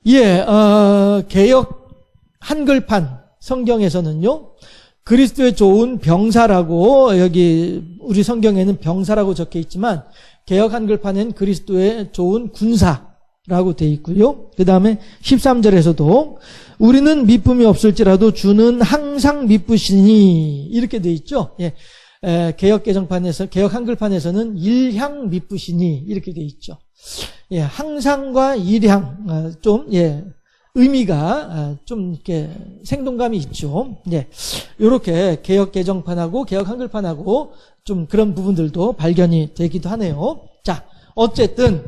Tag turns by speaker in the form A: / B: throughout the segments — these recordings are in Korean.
A: 예, 개역 한글판 성경에서는요, 그리스도의 좋은 병사라고, 여기 우리 성경에는 병사라고 적혀 있지만 개역 한글판엔 그리스도의 좋은 군사라고 되어 있고요. 그 다음에 13절에서도 우리는 미쁨이 없을지라도 주는 항상 미쁘시니 이렇게 되어 있죠. 예, 개역 개정판에서, 개역 한글판에서는 일향 미쁘시니 이렇게 되어 있죠. 예, 항상과 일향 좀 의미가 좀 이렇게 생동감이 있죠. 예, 이렇게 개역 개정판하고 개역 한글판하고 좀 그런 부분들도 발견이 되기도 하네요. 자, 어쨌든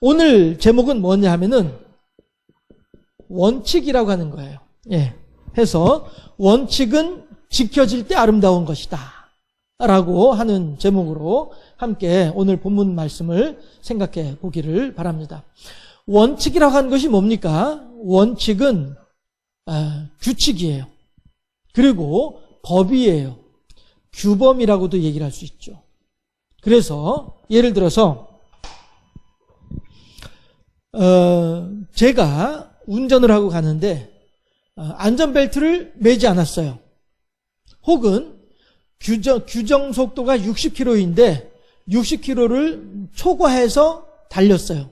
A: 오늘 제목은 뭐냐 하면은 원칙이라고 하는 거예요. 예, 해서 원칙은 지켜질 때 아름다운 것이다 라고 하는 제목으로 함께 오늘 본문 말씀을 생각해 보기를 바랍니다. 원칙이라고 하는 것이 뭡니까? 원칙은 규칙이에요. 그리고 법이에요. 규범이라고도 얘기를 할 수 있죠. 그래서 예를 들어서 제가 운전을 하고 가는데 안전벨트를 매지 않았어요. 혹은 규정 속도가 60km인데 60km를 초과해서 달렸어요.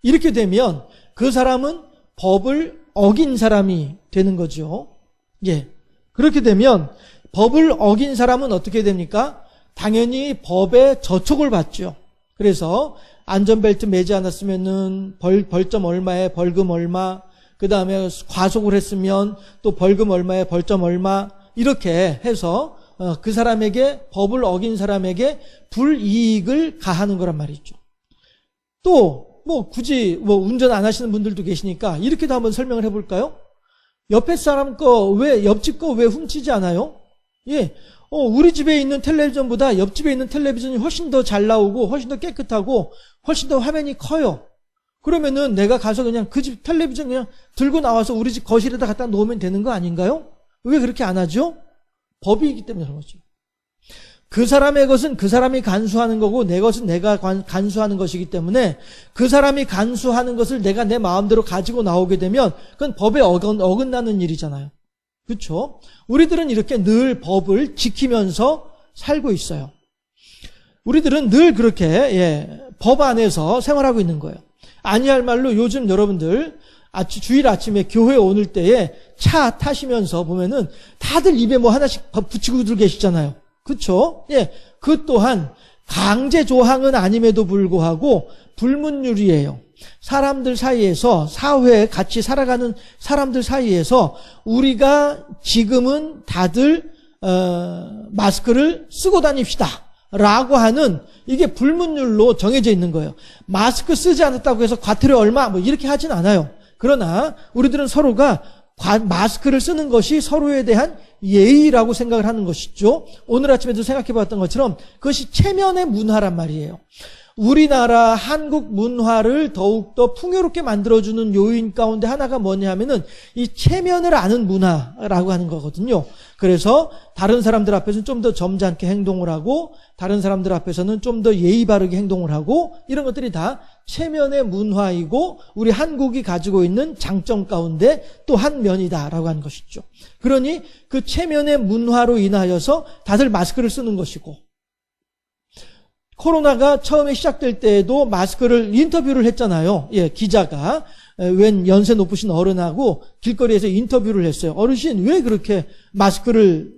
A: 이렇게 되면 그 사람은 법을 어긴 사람이 되는 거죠. 예. 그렇게 되면 법을 어긴 사람은 어떻게 됩니까? 당연히 법에 저촉을 받죠. 그래서 안전벨트 매지 않았으면은 벌점 얼마에 벌금 얼마, 그 다음에 과속을 했으면 또 벌금 얼마에 벌점 얼마, 이렇게 해서 그 사람에게, 법을 어긴 사람에게 불이익을 가하는 거란 말이죠. 또 굳이 운전 안 하시는 분들도 계시니까 이렇게도 한번 설명을 해볼까요? 옆에 사람 옆집 거 왜 훔치지 않아요? 예. 우리 집에 있는 텔레비전보다 옆집에 있는 텔레비전이 훨씬 더 잘 나오고 훨씬 더 깨끗하고 훨씬 더 화면이 커요. 그러면은 내가 가서 그냥 그 집 텔레비전 그냥 들고 나와서 우리 집 거실에다 갖다 놓으면 되는 거 아닌가요? 왜 그렇게 안 하죠? 법이기 때문에 그런 거죠. 그 사람의 것은 그 사람이 간수하는 거고 내 것은 내가 간수하는 것이기 때문에 그 사람이 간수하는 것을 내가 내 마음대로 가지고 나오게 되면 그건 법에 어긋나는 일이잖아요. 그렇죠? 우리들은 이렇게 늘 법을 지키면서 살고 있어요. 우리들은 늘 그렇게 법 안에서 생활하고 있는 거예요. 아니할 말로 요즘 여러분들 주일 아침에 교회 오는 때에 차 타시면서 보면은 다들 입에 뭐 하나씩 붙이고들 계시잖아요. 그렇죠? 예, 그 또한 강제 조항은 아님에도 불구하고 불문율이에요. 사람들 사이에서, 사회에 같이 살아가는 사람들 사이에서 우리가 지금은 다들 마스크를 쓰고 다닙시다 라고 하는, 이게 불문율로 정해져 있는 거예요. 마스크 쓰지 않았다고 해서 과태료 얼마 이렇게 하진 않아요. 그러나 우리들은 서로가 마스크를 쓰는 것이 서로에 대한 예의라고 생각을 하는 것이죠. 오늘 아침에도 생각해 봤던 것처럼 그것이 체면의 문화란 말이에요. 우리나라 한국 문화를 더욱더 풍요롭게 만들어주는 요인 가운데 하나가 뭐냐 하면은 이 체면을 아는 문화라고 하는 거거든요. 그래서 다른 사람들 앞에서는 좀 더 점잖게 행동을 하고 다른 사람들 앞에서는 좀 더 예의 바르게 행동을 하고, 이런 것들이 다 체면의 문화이고 우리 한국이 가지고 있는 장점 가운데 또 한 면이다라고 하는 것이죠. 그러니 그 체면의 문화로 인하여서 다들 마스크를 쓰는 것이고, 코로나가 처음에 시작될 때에도 마스크를 인터뷰를 했잖아요. 예, 기자가 웬 연세 높으신 어른하고 길거리에서 인터뷰를 했어요. 어르신 왜 그렇게 마스크를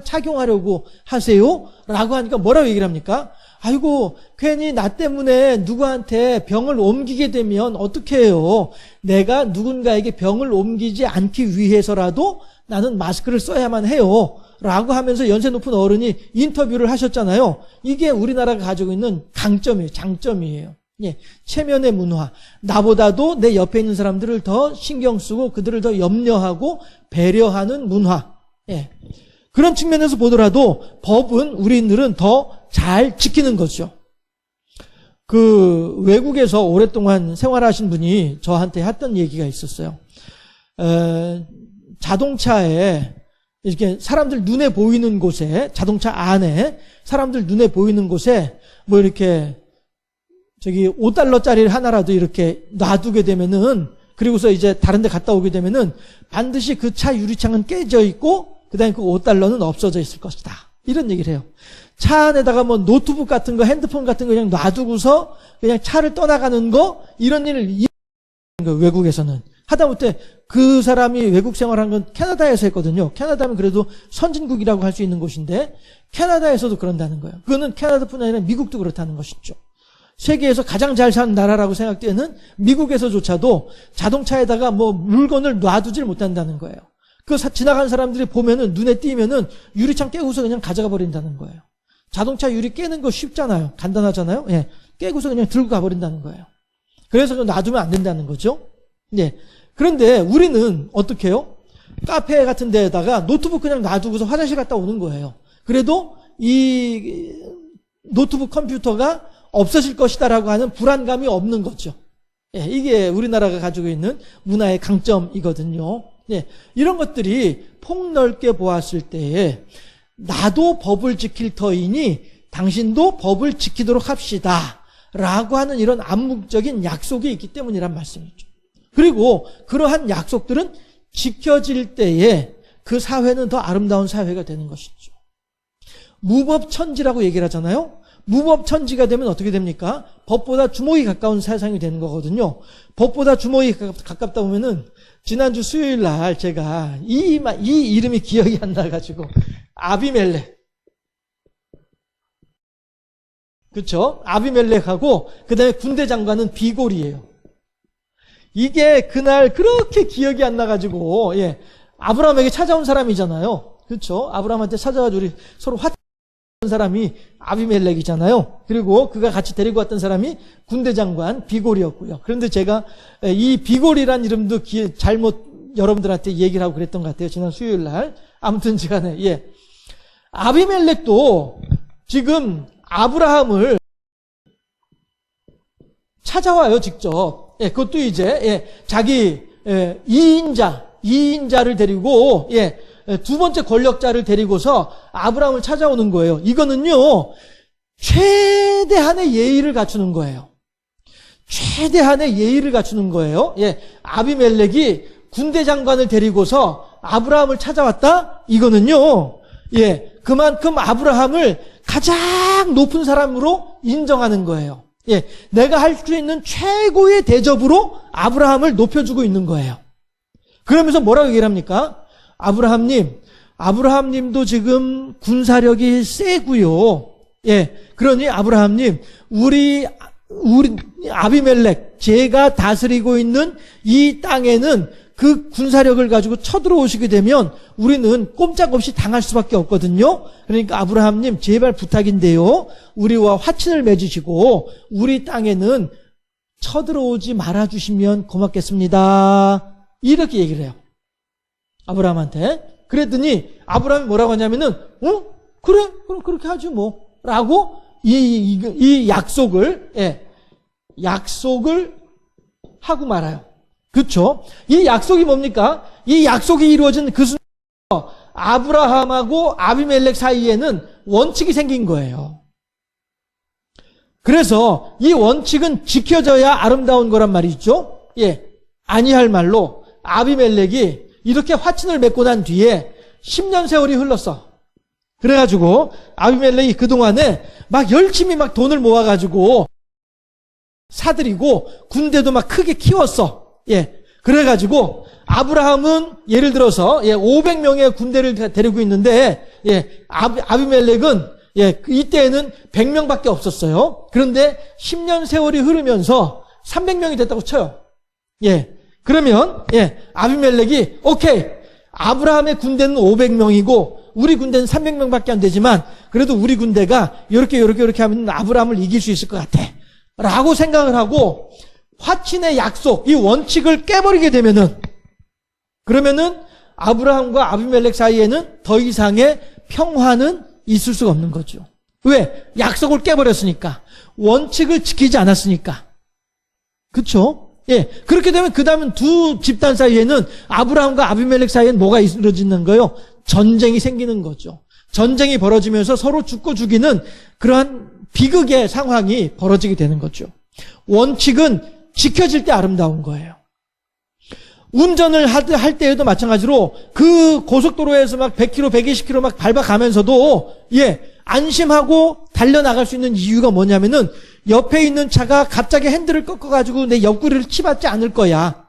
A: 착용하려고 하세요? 라고 하니까 뭐라고 얘기를 합니까? 아이고, 괜히 나 때문에 누구한테 병을 옮기게 되면 어떻게 해요? 내가 누군가에게 병을 옮기지 않기 위해서라도 나는 마스크를 써야만 해요 라고 하면서 연세 높은 어른이 인터뷰를 하셨잖아요. 이게 우리나라가 가지고 있는 강점이에요. 장점이에요. 예, 체면의 문화. 나보다도 내 옆에 있는 사람들을 더 신경 쓰고 그들을 더 염려하고 배려하는 문화. 예, 그런 측면에서 보더라도 법은 우리들은 더 잘 지키는 거죠. 그 외국에서 오랫동안 생활하신 분이 저한테 했던 얘기가 있었어요. 자동차에 이렇게 사람들 눈에 보이는 곳에, 자동차 안에 사람들 눈에 보이는 곳에 뭐 이렇게 저기 5달러짜리 하나라도 이렇게 놔두게 되면은, 그리고서 이제 다른 데 갔다 오게 되면은 반드시 그 차 유리창은 깨져 있고 그다음에 그 5달러는 없어져 있을 것이다. 이런 얘기를 해요. 차 안에다가 뭐 노트북 같은 거, 핸드폰 같은 거 그냥 놔두고서 그냥 차를 떠나가는 거, 이런 일을 외국에서는. 하다못해 그 사람이 외국 생활한 건 캐나다에서 했거든요. 캐나다면 그래도 선진국이라고 할 수 있는 곳인데 캐나다에서도 그런다는 거예요. 그거는 캐나다뿐 아니라 미국도 그렇다는 것이죠. 세계에서 가장 잘 사는 나라라고 생각되는 미국에서조차도 자동차에다가 뭐 물건을 놔두질 못한다는 거예요. 그 지나가는 사람들이 보면은, 눈에 띄면은 유리창 깨고서 그냥 가져가 버린다는 거예요. 자동차 유리 깨는 거 쉽잖아요. 간단하잖아요. 예. 깨고서 그냥 들고 가버린다는 거예요. 그래서 놔두면 안 된다는 거죠. 예. 그런데 우리는 어떻게 해요? 카페 같은 데에다가 노트북 그냥 놔두고서 화장실 갔다 오는 거예요. 그래도 이 노트북 컴퓨터가 없어질 것이다라고 하는 불안감이 없는 거죠. 예, 이게 우리나라가 가지고 있는 문화의 강점이거든요. 예, 이런 것들이 폭넓게 보았을 때에 나도 법을 지킬 터이니 당신도 법을 지키도록 합시다 라고 하는 이런 암묵적인 약속이 있기 때문이란 말씀이죠. 그리고 그러한 약속들은 지켜질 때에 그 사회는 더 아름다운 사회가 되는 것이죠. 무법천지라고 얘기를 하잖아요. 무법천지가 되면 어떻게 됩니까? 법보다 주먹이 가까운 세상이 되는 거거든요. 법보다 주먹이 가깝다 보면은, 지난주 수요일 날 제가 이 이름이 기억이 안 나가지고, 아비멜렉. 그쵸? 아비멜렉하고, 그 다음에 군대 장관은 비골이에요. 이게 그날 그렇게 기억이 안 나가지고, 예. 아브라함에게 찾아온 사람이잖아요. 그쵸? 아브라함한테 찾아가지고 우리 서로 사람이 아비멜렉이잖아요. 그리고 그가 같이 데리고 왔던 사람이 군대 장관 비골이었고요. 그런데 제가 이 비골이란 이름도 잘못 여러분들한테 얘기를 하고 그랬던 것 같아요. 지난 수요일 날. 아무튼 시간에, 예. 아비멜렉도 지금 아브라함을 찾아와요, 직접. 예, 그것도 이제, 예, 자기, 2인자를 데리고, 예, 두 번째 권력자를 데리고서 아브라함을 찾아오는 거예요. 이거는요, 최대한의 예의를 갖추는 거예요. 최대한의 예의를 갖추는 거예요. 예, 아비멜렉이 군대 장관을 데리고서 아브라함을 찾아왔다? 이거는요, 예, 그만큼 아브라함을 가장 높은 사람으로 인정하는 거예요. 예, 내가 할 수 있는 최고의 대접으로 아브라함을 높여주고 있는 거예요. 그러면서 뭐라고 얘기를 합니까? 아브라함님도 지금 군사력이 세고요. 예, 그러니 아브라함님, 우리 아비멜렉, 제가 다스리고 있는 이 땅에는 그 군사력을 가지고 쳐들어오시게 되면 우리는 꼼짝없이 당할 수밖에 없거든요. 그러니까 아브라함님, 제발 부탁인데요, 우리와 화친을 맺으시고 우리 땅에는 쳐들어오지 말아주시면 고맙겠습니다. 이렇게 얘기를 해요, 아브라함한테. 그랬더니 아브라함이 뭐라고 하냐면은, 그래, 그럼 그렇게 하지 뭐 라고 이 약속을, 예, 약속을 하고 말아요. 그렇죠? 이 약속이 뭡니까? 이 약속이 이루어진 그 순간 아브라함하고 아비멜렉 사이에는 원칙이 생긴 거예요. 그래서 이 원칙은 지켜져야 아름다운 거란 말이죠. 예, 아니할 말로 아비멜렉이 이렇게 화친을 맺고 난 뒤에 10년 세월이 흘렀어. 그래가지고 아비멜렉이 그동안에 막 열심히 막 돈을 모아가지고 사들이고 군대도 막 크게 키웠어. 예, 그래가지고 아브라함은 예를 들어서, 예, 500명의 군대를 데리고 있는데, 예, 아비멜렉은, 예, 이때에는 100명밖에 없었어요. 그런데 10년 세월이 흐르면서 300명이 됐다고 쳐요. 예, 그러면, 예, 아비멜렉이 오케이, 아브라함의 군대는 500명이고 우리 군대는 300명밖에 안 되지만 그래도 우리 군대가 이렇게 하면 아브라함을 이길 수 있을 것 같아 라고 생각을 하고, 화친의 약속, 이 원칙을 깨버리게 되면은, 그러면은 아브라함과 아비멜렉 사이에는 더 이상의 평화는 있을 수가 없는 거죠. 왜? 약속을 깨버렸으니까. 원칙을 지키지 않았으니까. 그쵸? 예. 그렇게 되면 그 다음은 두 집단 사이에는, 아브라함과 아비멜렉 사이에는 뭐가 이루어지는 거예요? 전쟁이 생기는 거죠. 전쟁이 벌어지면서 서로 죽고 죽이는 그러한 비극의 상황이 벌어지게 되는 거죠. 원칙은 지켜질 때 아름다운 거예요. 운전을 할 때에도 마찬가지로 그 고속도로에서 막 100km, 120km 막 밟아가면서도 안심하고 달려나갈 수 있는 이유가 뭐냐면은 옆에 있는 차가 갑자기 핸들을 꺾어가지고 내 옆구리를 치받지 않을 거야.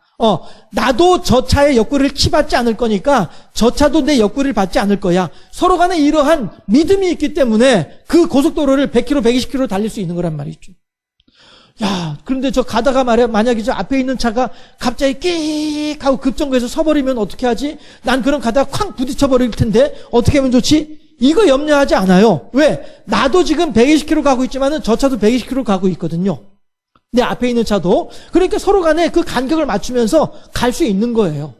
A: 나도 저 차의 옆구리를 치받지 않을 거니까 저 차도 내 옆구리를 받지 않을 거야. 서로 간에 이러한 믿음이 있기 때문에 그 고속도로를 100km, 120km 달릴 수 있는 거란 말이죠. 야, 그런데 저 가다가 만약에 저 앞에 있는 차가 갑자기 끽 하고 급정거해서 서버리면 어떻게 하지? 난 그럼 가다가 쾅 부딪혀버릴 텐데 어떻게 하면 좋지? 이거 염려하지 않아요. 왜? 나도 지금 120km 가고 있지만은 저 차도 120km 가고 있거든요. 내 앞에 있는 차도. 그러니까 서로 간에 그 간격을 맞추면서 갈 수 있는 거예요.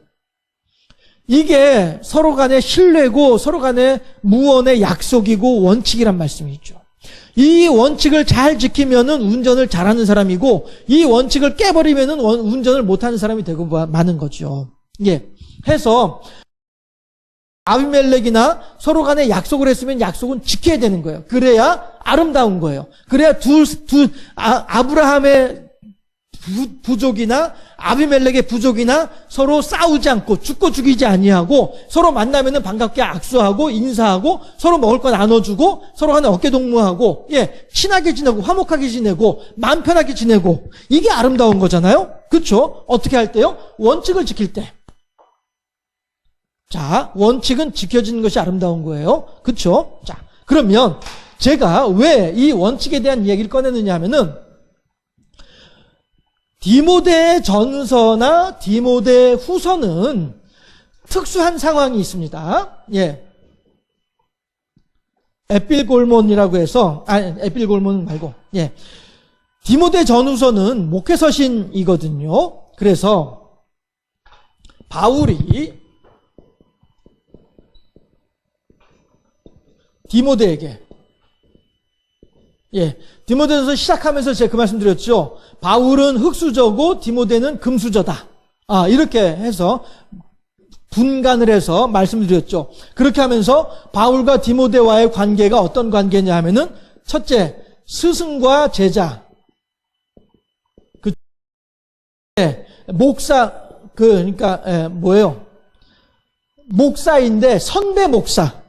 A: 이게 서로 간의 신뢰고 서로 간의 무언의 약속이고 원칙이란 말씀이죠. 이 원칙을 잘 지키면은 운전을 잘하는 사람이고 이 원칙을 깨버리면은 운전을 못하는 사람이 되고 마는 거죠. 해서 아비멜렉이나 서로 간에 약속을 했으면 약속은 지켜야 되는 거예요. 그래야 아름다운 거예요. 그래야 아브라함의 부족이나 아비멜렉의 부족이나 서로 싸우지 않고 죽고 죽이지 아니하고 서로 만나면은 반갑게 악수하고 인사하고 서로 먹을 거 나눠주고 서로 간에 어깨 동무하고 친하게 지내고 화목하게 지내고 마음 편하게 지내고 이게 아름다운 거잖아요. 그렇죠? 어떻게 할 때요? 원칙을 지킬 때. 자, 원칙은 지켜지는 것이 아름다운 거예요. 그렇죠? 자, 그러면 제가 왜 이 원칙에 대한 이야기를 꺼내느냐 하면은 디모데 전서나 디모데 후서는 특수한 상황이 있습니다. 에필골몬이라고 해서, 에필골몬 말고, 디모데 전후서는 목회서신이거든요. 그래서 바울이 디모데에게 디모데전서 시작하면서 제가 그 말씀 드렸죠. 바울은 흙수저고 디모데는 금수저다. 이렇게 해서 분간을 해서 말씀드렸죠. 그렇게 하면서 바울과 디모데와의 관계가 어떤 관계냐 하면은 첫째, 스승과 제자. 목사, 그러니까 뭐예요? 목사인데 선배 목사.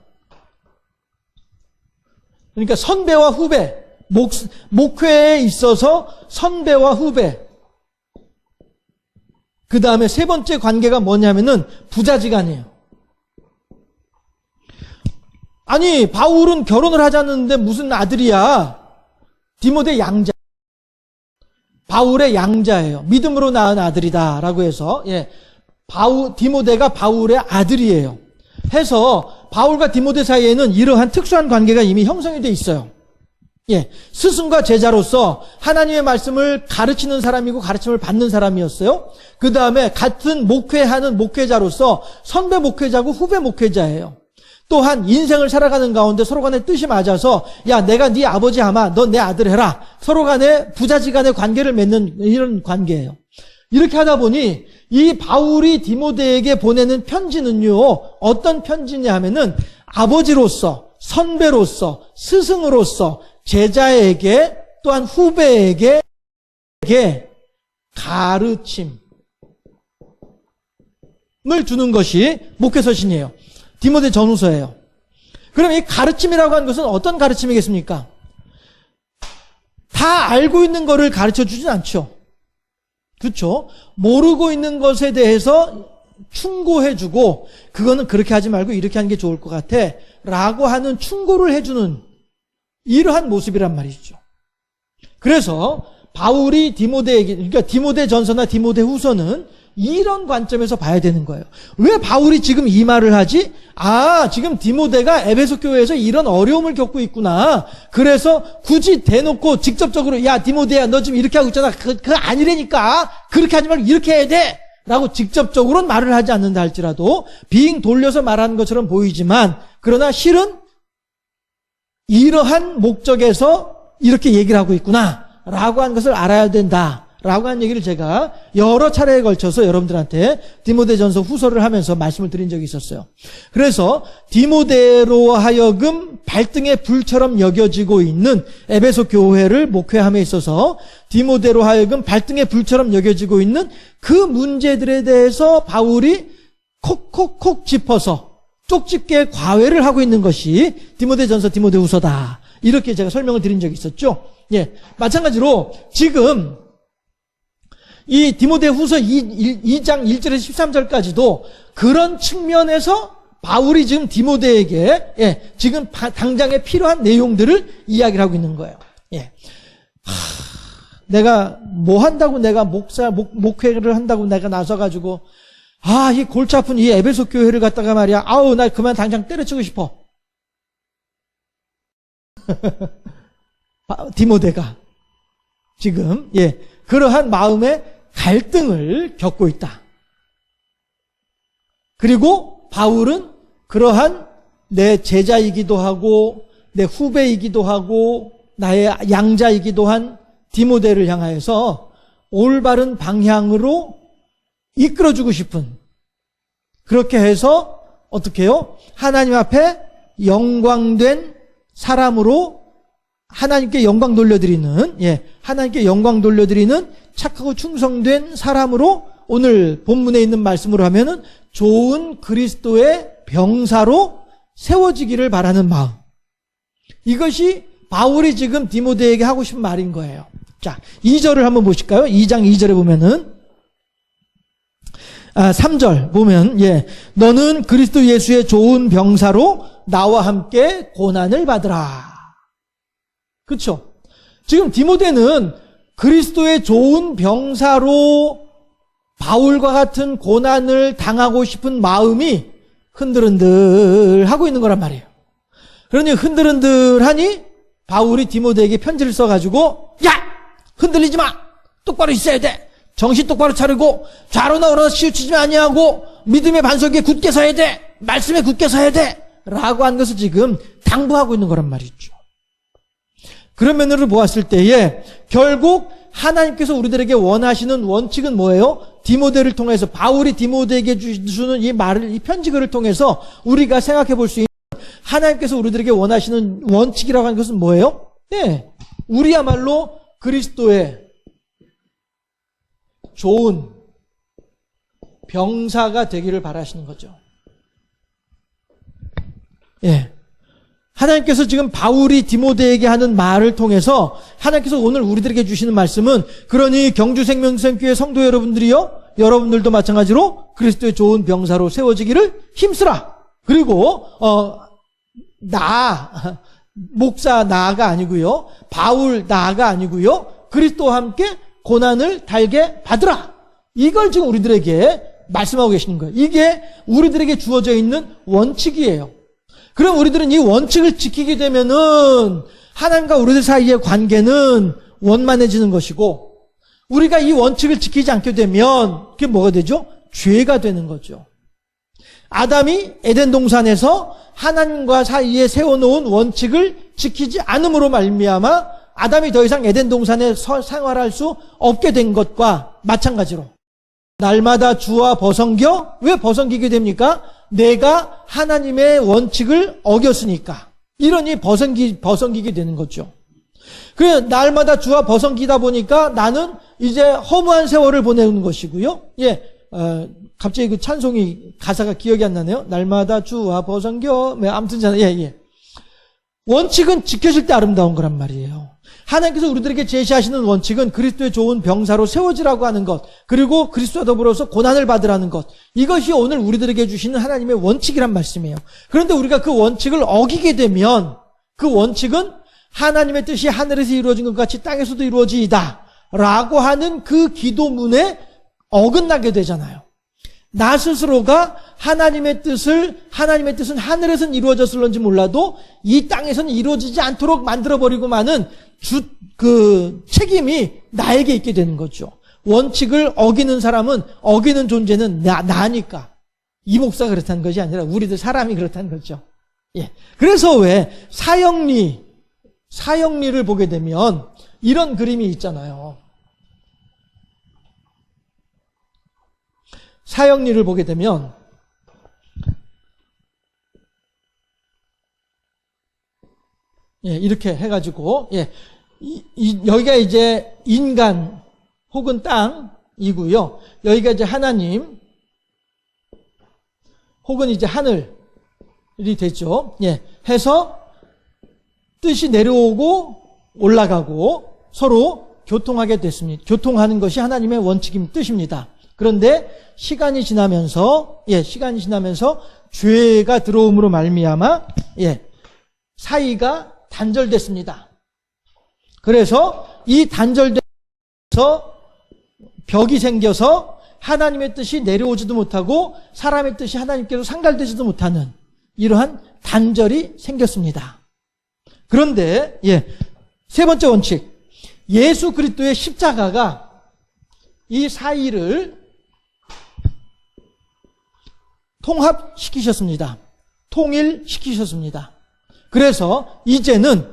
A: 그러니까 선배와 후배, 목회에 있어서 선배와 후배. 그 다음에 세 번째 관계가 뭐냐면은 부자지간이에요. 아니, 바울은 결혼을 하자는데 무슨 아들이야? 디모데 양자. 바울의 양자예요. 믿음으로 낳은 아들이다라고 해서 디모데가 바울의 아들이에요. 해서 바울과 디모데 사이에는 이러한 특수한 관계가 이미 형성이 돼 있어요. 스승과 제자로서 하나님의 말씀을 가르치는 사람이고 가르침을 받는 사람이었어요. 그 다음에 같은 목회하는 목회자로서 선배 목회자고 후배 목회자예요. 또한 인생을 살아가는 가운데 서로 간에 뜻이 맞아서 야, 내가 네 아버지 하마, 넌 내 아들 해라. 서로 간에 부자지간의 관계를 맺는 이런 관계예요. 이렇게 하다 보니 이 바울이 디모데에게 보내는 편지는요, 어떤 편지냐 하면은 아버지로서, 선배로서, 스승으로서, 제자에게, 또한 후배에게 가르침을 주는 것이 목회서신이에요. 디모데 전후서예요. 그럼 이 가르침이라고 하는 것은 어떤 가르침이겠습니까? 다 알고 있는 거를 가르쳐 주진 않죠. 그렇죠? 모르고 있는 것에 대해서 충고해주고 그거는 그렇게 하지 말고 이렇게 하는 게 좋을 것 같아 라고 하는 충고를 해주는 이러한 모습이란 말이죠. 그래서 바울이 디모데에게, 그러니까 디모데 전서나 디모데 후서는 이런 관점에서 봐야 되는 거예요. 왜 바울이 지금 이 말을 하지? 지금 디모데가 에베소 교회에서 이런 어려움을 겪고 있구나. 그래서 굳이 대놓고 직접적으로 야, 디모데야, 너 지금 이렇게 하고 있잖아. 그거 아니라니까. 그렇게 하지 말고 이렇게 해야 돼. 라고 직접적으로는 말을 하지 않는다 할지라도 빙 돌려서 말하는 것처럼 보이지만 그러나 실은 이러한 목적에서 이렇게 얘기를 하고 있구나. 라고 하는 것을 알아야 된다. 라고 하는 얘기를 제가 여러 차례에 걸쳐서 여러분들한테 디모데전서 후서를 하면서 말씀을 드린 적이 있었어요. 그래서 디모데로 하여금 발등의 불처럼 여겨지고 있는 에베소 교회를 목회함에 있어서 디모데로 하여금 발등의 불처럼 여겨지고 있는 그 문제들에 대해서 바울이 콕콕콕 짚어서 쪽집게 과외를 하고 있는 것이 디모데전서 디모데후서다. 이렇게 제가 설명을 드린 적이 있었죠. 예, 마찬가지로 지금 이 디모데후서 2장 1절에서 13절까지도 그런 측면에서 바울이 지금 디모데에게 지금 당장에 필요한 내용들을 이야기를 하고 있는 거예요. 예. 내가 뭐 한다고 내가 목회를 한다고 내가 나서가지고 이 골치 아픈 이 에베소 교회를 갖다가 말이야. 나 그만 당장 때려치고 싶어. 디모데가 지금 그러한 마음의 갈등을 겪고 있다. 그리고 바울은 그러한 내 제자이기도 하고 내 후배이기도 하고 나의 양자이기도 한 디모데를 향하여서 올바른 방향으로 이끌어주고 싶은, 그렇게 해서 어떻게 해요? 하나님 앞에 영광된 사람으로 하나님께 영광 돌려드리는, 하나님께 영광 돌려드리는 착하고 충성된 사람으로 오늘 본문에 있는 말씀으로 하면은 좋은 그리스도의 병사로 세워지기를 바라는 마음. 이것이 바울이 지금 디모데에게 하고 싶은 말인 거예요. 자, 2절을 한번 보실까요? 2장 2절에 보면은 3절 보면 너는 그리스도 예수의 좋은 병사로 나와 함께 고난을 받으라. 그렇죠? 지금 디모데는 그리스도의 좋은 병사로 바울과 같은 고난을 당하고 싶은 마음이 흔들흔들하고 있는 거란 말이에요. 그러니 흔들흔들하니 바울이 디모데에게 편지를 써가지고 흔들리지 마! 똑바로 있어야 돼! 정신 똑바로 차리고 좌로나 우로나 치우치지 아니하고 믿음의 반석에 굳게 서야 돼! 말씀에 굳게 서야 돼! 라고 한 것을 지금 당부하고 있는 거란 말이죠. 그런 면으로 보았을 때에 결국 하나님께서 우리들에게 원하시는 원칙은 뭐예요? 디모데를 통해서 바울이 디모데에게 주는 이 말을, 이 편지글을 통해서 우리가 생각해 볼 수 있는 하나님께서 우리들에게 원하시는 원칙이라고 하는 것은 뭐예요? 우리야말로 그리스도의 좋은 병사가 되기를 바라시는 거죠. 하나님께서 지금 바울이 디모데에게 하는 말을 통해서 하나님께서 오늘 우리들에게 주시는 말씀은, 그러니 경주생명샘교회 성도 여러분들이요, 여러분들도 마찬가지로 그리스도의 좋은 병사로 세워지기를 힘쓰라. 그리고 목사 나가 아니고요, 바울 나가 아니고요, 그리스도와 함께 고난을 달게 받으라. 이걸 지금 우리들에게 말씀하고 계시는 거예요. 이게 우리들에게 주어져 있는 원칙이에요. 그럼 우리들은 이 원칙을 지키게 되면은 하나님과 우리들 사이의 관계는 원만해지는 것이고, 우리가 이 원칙을 지키지 않게 되면 그게 뭐가 되죠? 죄가 되는 거죠. 아담이 에덴 동산에서 하나님과 사이에 세워놓은 원칙을 지키지 않음으로 말미암아 아담이 더 이상 에덴 동산에 생활할 수 없게 된 것과 마찬가지로 날마다 주와 벗어겨. 왜 벗어기게 됩니까? 내가 하나님의 원칙을 어겼으니까. 이러니 벗어기게 되는 거죠. 그래, 날마다 주와 벗어기다 보니까 나는 이제 허무한 세월을 보내는 것이고요. 갑자기 그 찬송이 가사가 기억이 안 나네요. 날마다 주와 벗어겨. 아무튼 원칙은 지켜질 때 아름다운 거란 말이에요. 하나님께서 우리들에게 제시하시는 원칙은 그리스도의 좋은 병사로 세워지라고 하는 것, 그리고 그리스도와 더불어서 고난을 받으라는 것, 이것이 오늘 우리들에게 주시는 하나님의 원칙이란 말씀이에요. 그런데 우리가 그 원칙을 어기게 되면 그 원칙은 하나님의 뜻이 하늘에서 이루어진 것 같이 땅에서도 이루어지이다 라고 하는 그 기도문에 어긋나게 되잖아요. 나 스스로가 하나님의 뜻은 하늘에서는 이루어졌을런지 몰라도 이 땅에서는 이루어지지 않도록 만들어버리고 마는 책임이 나에게 있게 되는 거죠. 원칙을 어기는 사람은, 어기는 존재는 나니까. 이 목사가 그렇다는 것이 아니라 우리들 사람이 그렇다는 거죠. 그래서 왜 사형리를 보게 되면 이런 그림이 있잖아요. 사형리를 보게 되면 이렇게 해가지고 여기가 이제 인간 혹은 땅이고요. 여기가 이제 하나님 혹은 이제 하늘이 되죠. 해서 뜻이 내려오고 올라가고 서로 교통하게 됐습니다. 교통하는 것이 하나님의 원칙임 뜻입니다. 그런데 시간이 지나면서 죄가 들어옴으로 말미암아 사이가 단절됐습니다. 그래서 이 단절돼서 벽이 생겨서 하나님의 뜻이 내려오지도 못하고 사람의 뜻이 하나님께로 상달되지도 못하는 이러한 단절이 생겼습니다. 그런데 세 번째 원칙, 예수 그리스도의 십자가가 이 사이를 통합시키셨습니다. 통일시키셨습니다. 그래서 이제는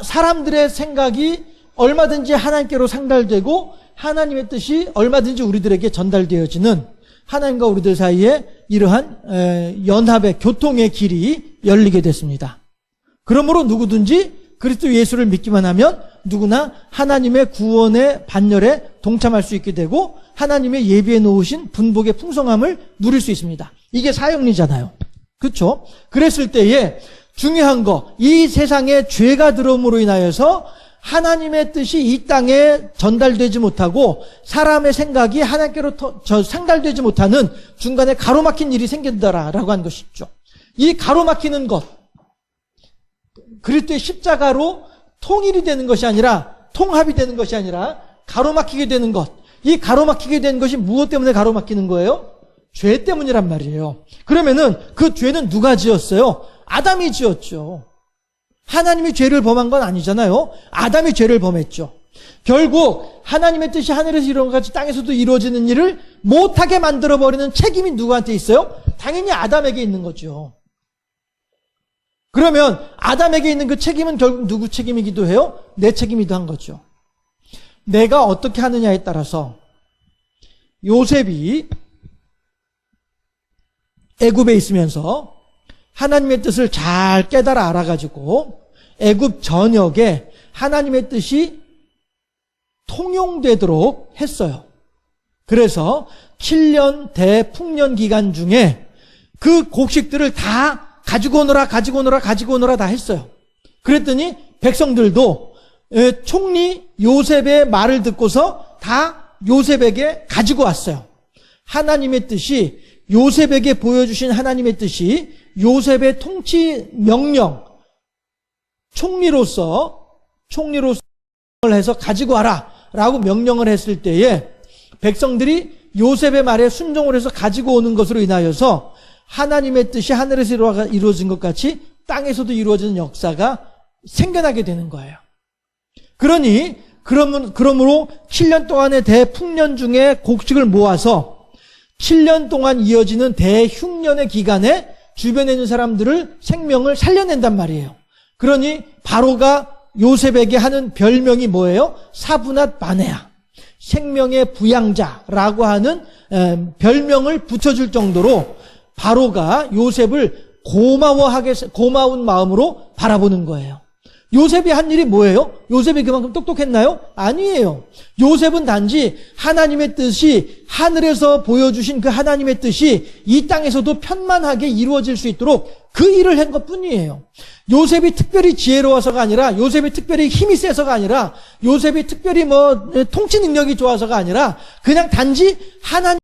A: 사람들의 생각이 얼마든지 하나님께로 상달되고 하나님의 뜻이 얼마든지 우리들에게 전달되어지는 하나님과 우리들 사이에 이러한 연합의 교통의 길이 열리게 됐습니다. 그러므로 누구든지 그리스도 예수를 믿기만 하면 누구나 하나님의 구원의 반열에 동참할 수 있게 되고 하나님의 예비해 놓으신 분복의 풍성함을 누릴 수 있습니다. 이게 사형리잖아요. 그렇죠? 그랬을 때에 중요한 거, 이 세상에 죄가 들어옴으로 인하여서 하나님의 뜻이 이 땅에 전달되지 못하고 사람의 생각이 하나님께로 상달되지 못하는 중간에 가로막힌 일이 생긴다라고 하는 것이죠. 이 가로막히는 것, 그리스도의 십자가로 통일이 되는 것이 아니라 통합이 되는 것이 아니라 가로막히게 되는 것. 이 가로막히게 된 것이 무엇 때문에 가로막히는 거예요? 죄 때문이란 말이에요. 그러면은 그 죄는 누가 지었어요? 아담이 지었죠. 하나님이 죄를 범한 건 아니잖아요. 아담이 죄를 범했죠. 결국 하나님의 뜻이 하늘에서 이루어진 것 같이 땅에서도 이루어지는 일을 못하게 만들어버리는 책임이 누구한테 있어요? 당연히 아담에게 있는 거죠. 그러면 아담에게 있는 그 책임은 결국 누구 책임이기도 해요? 내 책임이기도 한 거죠. 내가 어떻게 하느냐에 따라서 요셉이 애굽에 있으면서 하나님의 뜻을 잘 깨달아 알아가지고 애굽 전역에 하나님의 뜻이 통용되도록 했어요. 그래서 7년 대풍년 기간 중에 그 곡식들을 다 가지고 오너라 다 했어요. 그랬더니 백성들도 총리 요셉의 말을 듣고서 다 요셉에게 가지고 왔어요. 하나님의 뜻이 요셉에게 보여주신 하나님의 뜻이 요셉의 통치 명령, 총리로서 해서 가지고 와라 라고 명령을 했을 때에 백성들이 요셉의 말에 순종을 해서 가지고 오는 것으로 인하여서 하나님의 뜻이 하늘에서 이루어진 것 같이 땅에서도 이루어지는 역사가 생겨나게 되는 거예요. 그러므로 7년 동안의 대풍년 중에 곡식을 모아서 7년 동안 이어지는 대흉년의 기간에 주변에 있는 사람들을 생명을 살려낸단 말이에요. 그러니 바로가 요셉에게 하는 별명이 뭐예요? 사브낫 바네아, 생명의 부양자라고 하는 별명을 붙여줄 정도로 바로가 요셉을 고마운 마음으로 바라보는 거예요. 요셉이 한 일이 뭐예요? 요셉이 그만큼 똑똑했나요? 아니에요. 요셉은 단지 하나님의 뜻이 하늘에서 보여주신 그 하나님의 뜻이 이 땅에서도 편만하게 이루어질 수 있도록 그 일을 한 것뿐이에요. 요셉이 특별히 지혜로워서가 아니라, 요셉이 특별히 힘이 세서가 아니라, 요셉이 특별히 통치 능력이 좋아서가 아니라 그냥 단지 하나님